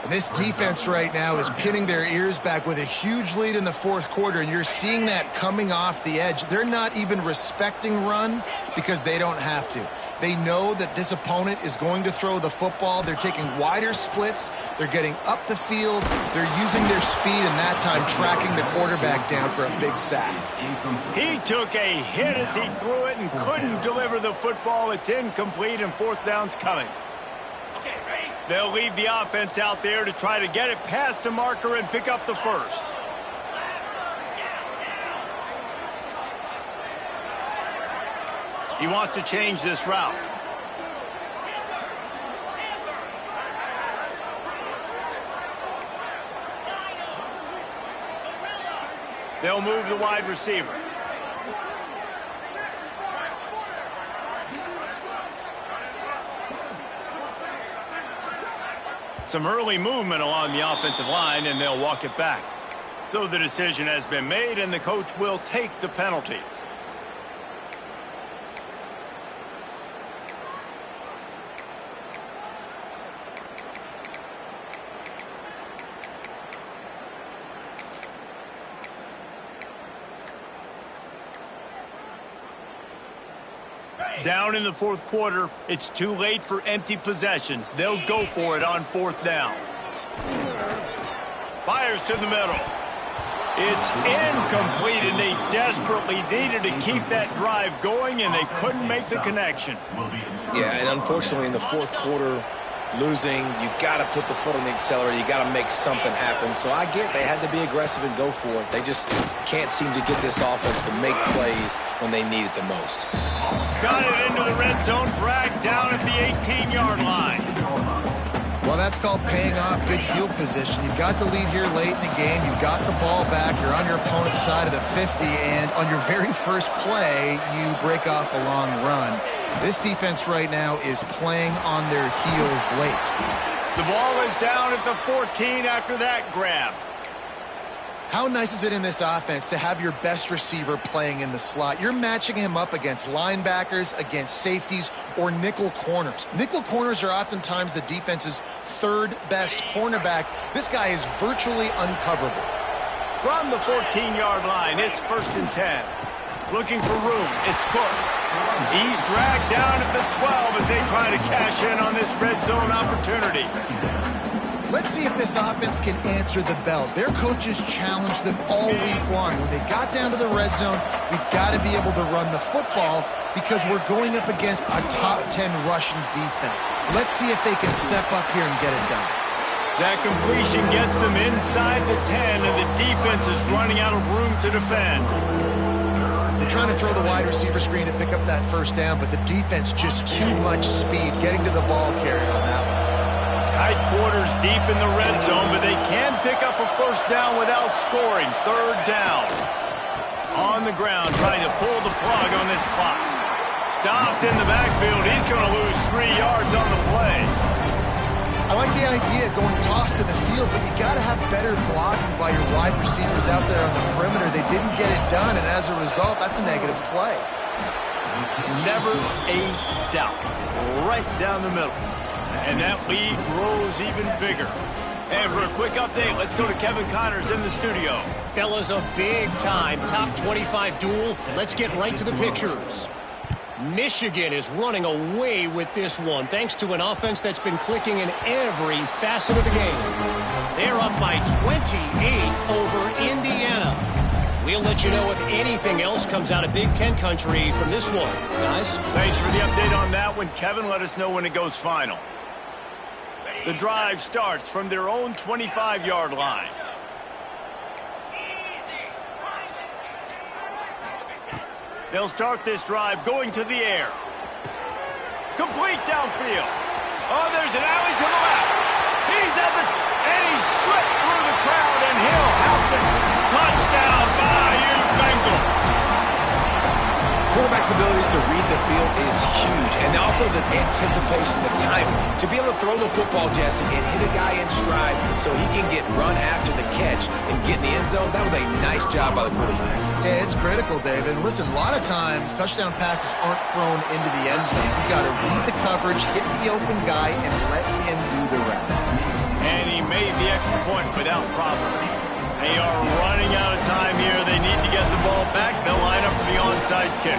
And this defense right now is pinning their ears back with a huge lead in the 4th quarter, and you're seeing that coming off the edge. They're not even respecting run because they don't have to. They know that this opponent is going to throw the football. They're taking wider splits. They're getting up the field. They're using their speed, and that time tracking the quarterback down for a big sack. He took a hit as he threw it and couldn't deliver the football. It's incomplete, and fourth down's coming. They'll leave the offense out there to try to get it past the marker and pick up the first. He wants to change this route. They'll move the wide receiver. Some early movement along the offensive line, and they'll walk it back. So the decision has been made, and the coach will take the penalty. Down in the fourth quarter, it's too late for empty possessions. They'll go for it on fourth down. Fires to the middle. It's incomplete, and they desperately needed to keep that drive going, and they couldn't make the connection. Yeah, and unfortunately in the fourth quarter, losing, you got to put the foot on the accelerator. You got to make something happen. So I get they had to be aggressive and go for it. They just can't seem to get this offense to make plays when they need it the most. Got it into the red zone, dragged down at the 18-yard line. Well, that's called paying off good field position. You've got the lead here late in the game. You've got the ball back. You're on your opponent's side of the 50, and on your very first play, you break off a long run. This defense right now is playing on their heels late. The ball is down at the 14 after that grab. How nice is it in this offense to have your best receiver playing in the slot? You're matching him up against linebackers, against safeties, or nickel corners. Nickel corners are oftentimes the defense's third best cornerback. This guy is virtually uncoverable. From the 14-yard line, it's 1st and 10. Looking for room, it's Cook. He's dragged down at the 12 as they try to cash in on this red zone opportunity. Let's see if this offense can answer the bell. Their coaches challenged them all week long. When they got down to the red zone, we've got to be able to run the football because we're going up against a top 10 rushing defense. Let's see if they can step up here and get it done. That completion gets them inside the 10, and the defense is running out of room to defend. They're trying to throw the wide receiver screen to pick up that first down, but the defense just too much speed getting to the ball carrier on that one. Tight quarters deep in the red zone, but they can pick up a first down without scoring. 3rd down. On the ground, trying to pull the plug on this clock. Stopped in the backfield. He's going to lose 3 yards on the play. I like the idea of going toss to the field, but you got to have better blocking by your wide receivers out there on the perimeter. They didn't get it done, and as a result, that's a negative play. Never a doubt. Right down the middle. And that lead grows even bigger. And for a quick update, let's go to Kevin Connors in the studio. Fellas, a big-time top 25 duel. Let's get right to the pictures. Michigan is running away with this one, thanks to an offense that's been clicking in every facet of the game. They're up by 28 over Indiana. We'll let you know if anything else comes out of Big Ten country from this one, guys. Thanks for the update on that one, Kevin. Let us know when it goes final. The drive starts from their own 25-yard line. They'll start this drive going to the air. Complete downfield. Oh, there's an alley to the left. And he slipped through the crowd, and he'll house it. Touchdown, Bayou Bengals. Quarterback's abilities to read the field is huge, and also the anticipation, the timing. To be able to throw the football, Jesse, and hit a guy in stride so he can get run after the catch and get in the end zone, that was a nice job by the quarterback. Yeah, it's critical, David. Listen, a lot of times touchdown passes aren't thrown into the end zone. You've got to read the coverage, hit the open guy, and let him do the rest. And he made the extra point without problem. They are running out of time here. They need to get the ball back. They'll line up for the onside kick.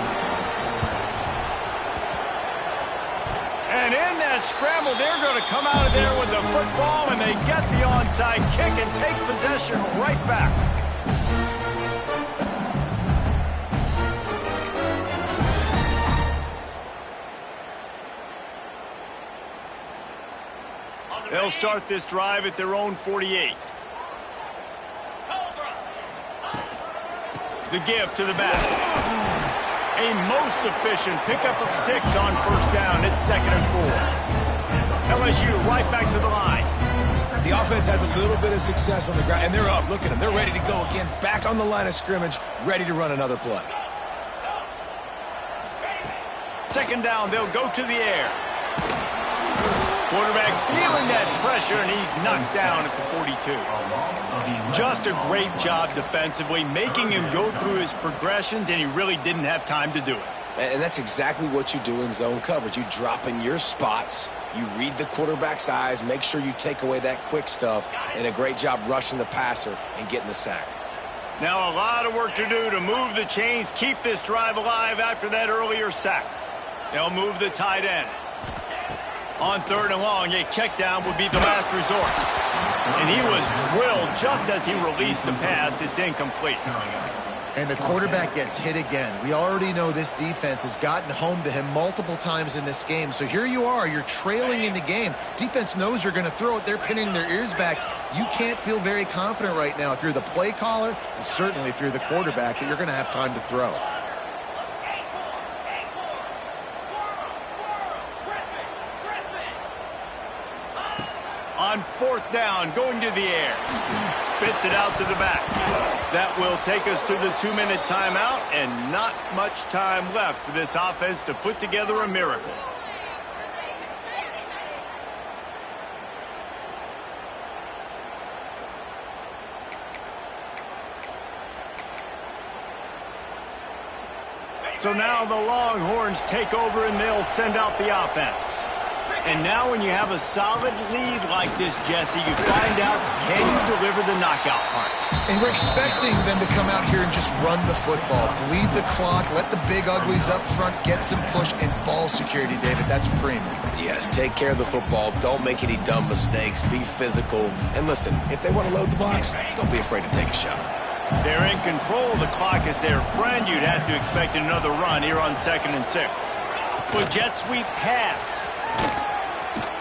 And in that scramble, they're going to come out of there with the football, and they get the onside kick and take possession right back. They'll start this drive at their own 48. The give to the back. A most efficient pickup of 6 on first down. It's 2nd and 4. LSU right back to the line. The offense has a little bit of success on the ground, and they're up. Look at them. They're ready to go again. Back on the line of scrimmage, ready to run another play. 2nd down, they'll go to the air. Quarterback feeling that pressure, and he's knocked down at the 42. Just a great job defensively, making him go through his progressions, and he really didn't have time to do it. And that's exactly what you do in zone coverage. You drop in your spots, you read the quarterback's eyes, make sure you take away that quick stuff, and a great job rushing the passer and getting the sack. Now a lot of work to do to move the chains, keep this drive alive after that earlier sack. They'll move the tight end. On 3rd and long, a check down would be the last resort. And he was drilled just as he released the pass. It's incomplete. And the quarterback gets hit again. We already know this defense has gotten home to him multiple times in this game. So here you are. You're trailing in the game. Defense knows you're going to throw it. They're pinning their ears back. You can't feel very confident right now if you're the play caller, and certainly if you're the quarterback, that you're going to have time to throw. On 4th down, going to the air. Spits it out to the back. That will take us to the 2-minute timeout, and not much time left for this offense to put together a miracle. So now the Longhorns take over, and they'll send out the offense. And now when you have a solid lead like this, Jesse, you find out, can you deliver the knockout punch? And we're expecting them to come out here and just run the football, bleed the clock, let the big uglies up front get some push, and ball security, David. That's premium. Yes, take care of the football. Don't make any dumb mistakes. Be physical. And listen, if they want to load the box, don't be afraid to take a shot. They're in control of the clock as their friend. You'd have to expect another run here on 2nd and 6. But jet sweep pass.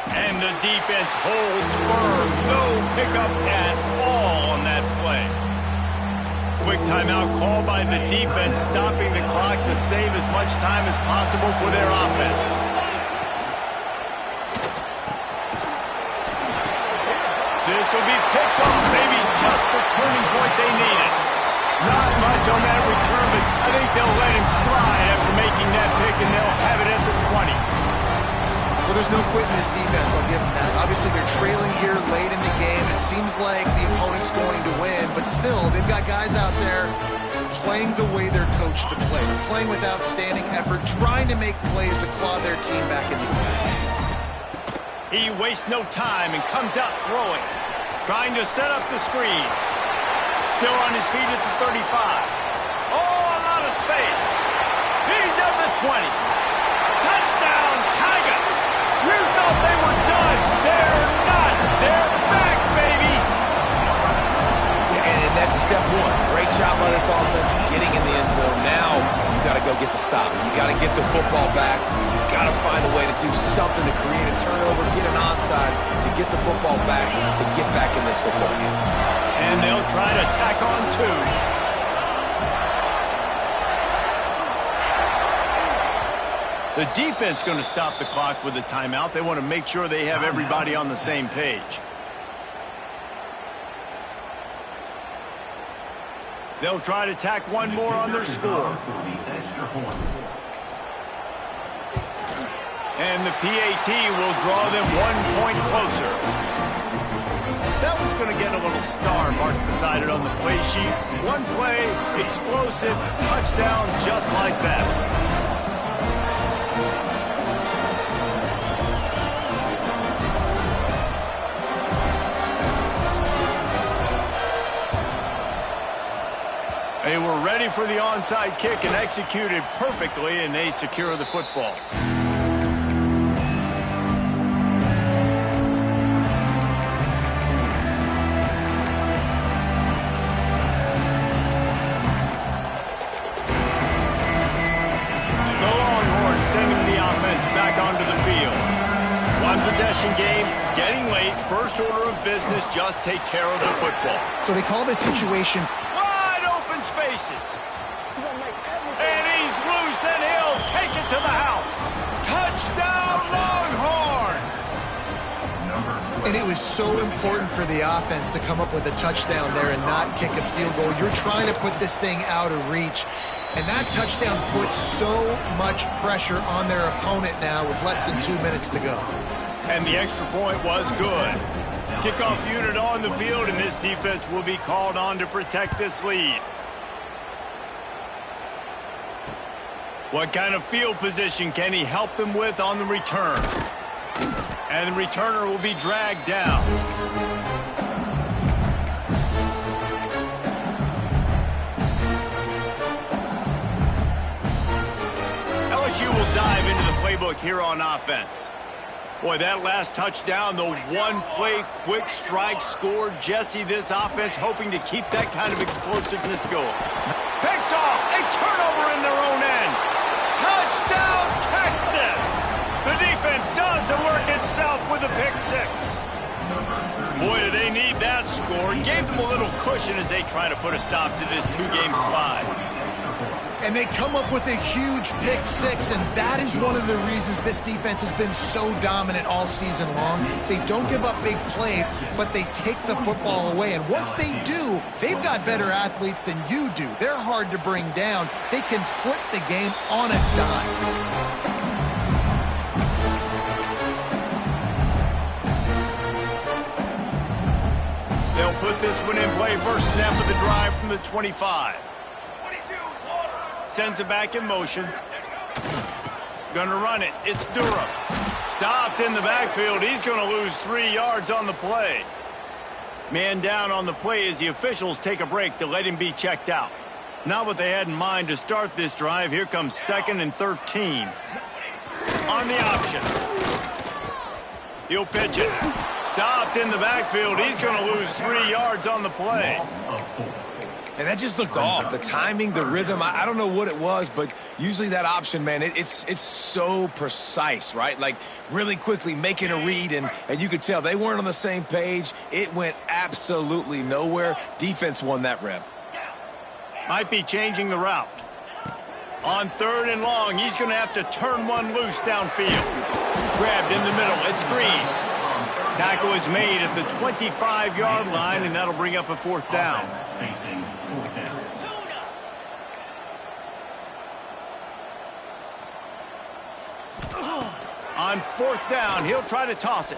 And the defense holds firm. No pickup at all on that play. Quick timeout call by the defense, stopping the clock to save as much time as possible for their offense. This will be picked up, maybe just the turning point they needed. Not much on that return, but I think they'll let him slide after making that pick, and they'll have it at the 20. Well, there's no quitting this defense. I'll give them that. Obviously, they're trailing here late in the game. It seems like the opponent's going to win, but still, they've got guys out there playing the way they're coached to play. They're playing with outstanding effort, trying to make plays to claw their team back in the game. He wastes no time and comes out throwing, trying to set up the screen. Still on his feet at the 35. Oh, a lot of space. He's at the 20. Touchdown, Tigers. You thought they were done. They're not. They're back, baby. Yeah, and that's step one. Great job by this offense getting in the end zone. Now you got to go get the stop. You got to get the football back. You got to find a way to do something to create a turnover, get an onside, to get the football back, to get back in this football game. And they'll try to tack on 2. The defense going to stop the clock with a timeout. They want to make sure they have everybody on the same page. They'll try to tack one more on their score. And the PAT will draw them 1 point closer. That one's going to get a little star marked beside it on the play sheet. One play, explosive, touchdown just like that. They were ready for the onside kick and executed perfectly, and they secure the football. sending the offense back onto the field. One possession game, getting late. First order of business, just take care of the football. So they call this situation Wide open spaces. And he's loose, and he'll take it to the house. Touchdown, Longhorns! And it was so important for the offense to come up with a touchdown there and not kick a field goal. You're trying to put this thing out of reach. And that touchdown puts so much pressure on their opponent now with less than 2 minutes to go. And the extra point was good. Kickoff unit on the field, and this defense will be called on to protect this lead. What kind of field position can he help them with on the return? And the returner will be dragged down. LSU will dive into the playbook here on offense. Boy, that last touchdown, the one-play quick strike scored. Jesse, this offense hoping to keep that kind of explosiveness going. Picked off, a turnover in their own end. Touchdown, Texas! The defense does the work itself with a pick six. Boy, do they need that score. Gave them a little cushion as they try to put a stop to this two-game slide. And they come up with a huge pick six, and that is one of the reasons this defense has been so dominant all season long. They don't give up big plays, but they take the football away. And once they do, they've got better athletes than you do. They're hard to bring down. They can flip the game on a dime. They'll put this one in play. First snap of the drive from the 25. Sends it back in motion. Gonna run it. It's Durham. Stopped in the backfield. He's gonna lose 3 yards on the play. Man down on the play as the officials take a break to let him be checked out. Not what they had in mind to start this drive. Here comes 2nd and 13. On the option. He'll pitch it. Stopped in the backfield. He's going to lose 3 yards on the play. And that just looked off. The timing, the rhythm, I don't know what it was, but usually that option, man, it's so precise, right? Like really quickly making a read, and you could tell they weren't on the same page. It went absolutely nowhere. Defense won that rep. Might be changing the route. On 3rd and long, he's going to have to turn one loose downfield. Grabbed in the middle. It's Green. Tackle is made at the 25-yard line, and that'll bring up a 4th down. On 4th down, he'll try to toss it.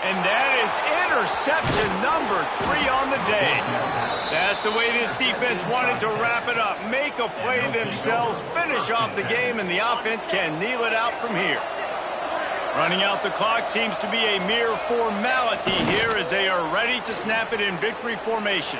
And that is interception number 3 on the day. That's the way this defense wanted to wrap it up. Make a play themselves, finish off the game, and the offense can kneel it out from here. Running out the clock seems to be a mere formality here as they are ready to snap it in victory formation.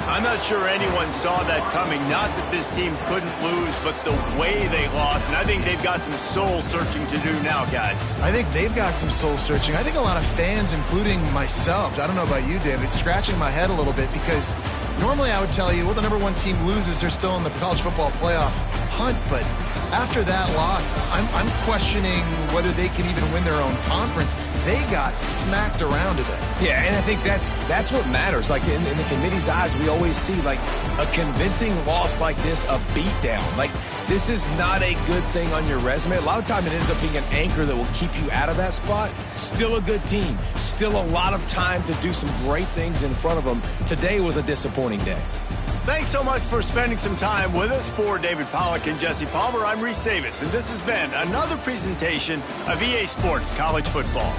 I'm not sure anyone saw that coming. Not that this team couldn't lose, but the way they lost. And I think they've got some soul-searching to do now, guys. I think they've got some soul-searching. I think a lot of fans, including myself, I don't know about you, David, scratching my head a little bit because normally I would tell you, well, the #1 team loses, they're still in the college football playoff hunt, but after that loss, I'm questioning whether they can even win their own conference. They got smacked around today. Yeah, and I think that's what matters. Like in the committee's eyes, we always see like a convincing loss like this, a beatdown. Like this is not a good thing on your resume. A lot of time it ends up being an anchor that will keep you out of that spot. Still a good team. Still a lot of time to do some great things in front of them. Today was a disappointing day. Thanks so much for spending some time with us. For David Pollack and Jesse Palmer, I'm Reese Davis, and this has been another presentation of EA Sports College Football.